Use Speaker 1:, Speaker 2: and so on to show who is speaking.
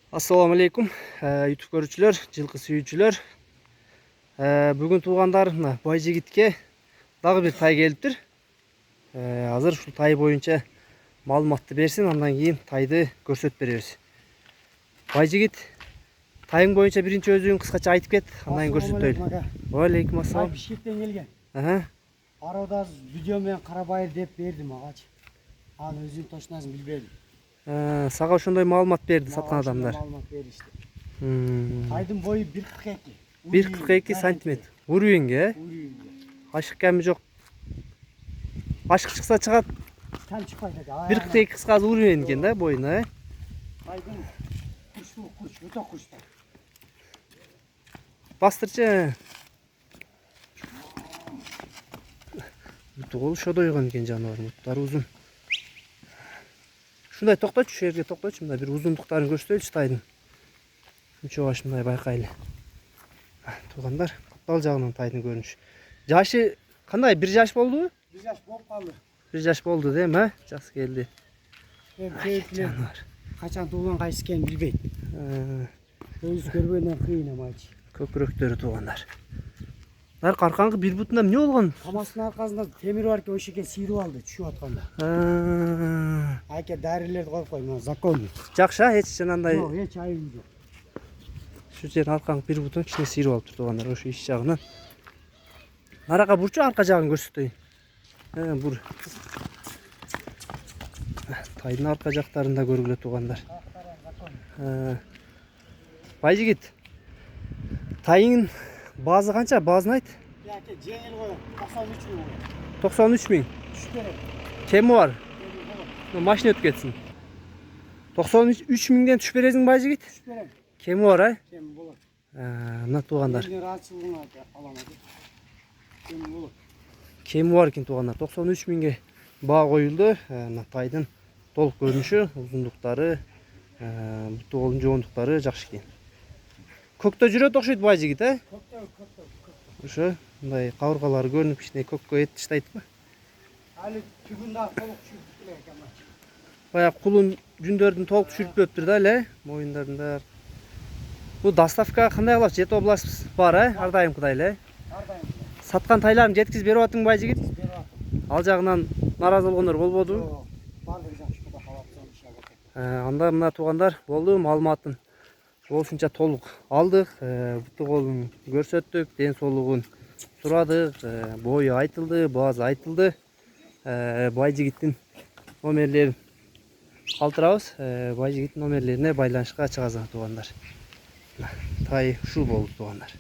Speaker 1: Assalamu alaikum YouTube көрүүчүлөр, жылкы сүйүүчүлөр. Бүгүн туугандар Байжигитке дагы бир тай келиптир. Азыр ушул тай боюнча маалыматты берсин, андан кийин тайды көрсөтүп беребиз. Байжигит, тайың боюнча биринчи өзүң кыскача айтып кет, андан кийин көрсөтөлү. Алейкум ассалам.
Speaker 2: Бишкектен келген.
Speaker 1: Арада
Speaker 2: видео менен карабайыр деп берди магачы. Аны өзүң точносын билбедим.
Speaker 1: Сага ошондой маалымат берди саткан адамдар.
Speaker 2: Маалымат беришти. Тайдын бою 1,42.
Speaker 1: 1,42 сантиметр. Урүйүнгө, ашык кеми жок. Ашык чыкса чыгат.
Speaker 2: Кем чыкпайт экен.
Speaker 1: 1,42 кыскасы урүйүн экен да боюна,
Speaker 2: Тайдын куш, өтө куш.
Speaker 1: Бастырчы. Буту ошодой койгон экен жаныбар, буттары узун. Шундай токточу, şu жерге токточу, мындай бир узундуктарын көрсөтөлүчү тайдын. Шунча баш мындай байкайлы. Туугандар, каптал жагынан тайдын көрүнүшү. Жашы кандай? 1 жаш болдубу?
Speaker 2: 1 жаш болуп калды.
Speaker 1: 1 жаш болду дейм, а? Жакшы келди.
Speaker 2: Жаныбар. Качан туулган кайсы экенин билбейт. Өзү көрбөйдөн кыйын эмачы.
Speaker 1: Көкүрөктөрү туугандар. Наркы аркаңкы бир бутунда эмне болгон?
Speaker 2: Камастын аркасында темир бар экен, ошо экен сыйрып алды түшүп атканда. Айке дарилерди коюп кой, мына закон.
Speaker 1: Жакшы, эч жанандай.
Speaker 2: Жок, эч айыбы жок.
Speaker 1: Şu жерин аркаңкы бир бутун кичине сыйрып алып тур туугандар, ошо иш жагынан. Нарага бурчу арка жагын көрсөтөйүн. Бур. Тайдын арка жактарында көргүлө туугандар. Байжигит. Тайын базы канча? Базын айт.
Speaker 2: Яке жеңил коюп, 93 миң.
Speaker 1: 93 миң.
Speaker 2: Түшүп керек.
Speaker 1: Кеми бар? Машина өтүп кетсин. 93 миңден түшүп бересиң Байжигит?
Speaker 2: Түшүп берем.
Speaker 1: Кеми бар, а?
Speaker 2: Кем болот.
Speaker 1: Мына туугандар.
Speaker 2: Ачылгына аламады. Кем болот.
Speaker 1: Кеми бар экен туугандар. 93 миңге баа коюлду. Мына тайдын толук көрүнүшү, узундуктары, буту колдун жоондуктары жакшы экен. Көктө жүрөт окшойт Байжигит, а?
Speaker 2: Көктө.
Speaker 1: Ошо мындай кабыргалары көрүнүп кичине көккө эт таштайтпы?
Speaker 2: Али түгүн да толук түшүрүп эле экен.
Speaker 1: Баягы кулун жүндөрдүн толук түшүрүп бөптүр да эле, моюндарында. Бу доставка кандай кылат? Жети область бар, ар дайымкыдай эле.
Speaker 2: Ар дайым.
Speaker 1: Саткан тайларын жеткизип берип атың Байжигит?
Speaker 2: Берип атам.
Speaker 1: Ал жагынан наразы болгондор болбоду?
Speaker 2: Жок. Бардыгы жакшы куда калат иншалла.
Speaker 1: Анда мына туугандар болду, маалыматын болушунча толук алдык. Буту колун көрсөттүк, ден соолугун сурадык, бою айтылды, баазы айтылды. Байжигиттин номерлерин калтырабыз. Байжигиттин номерлерине байланышка чыгасың туугандар. Тай ушул болду туугандар.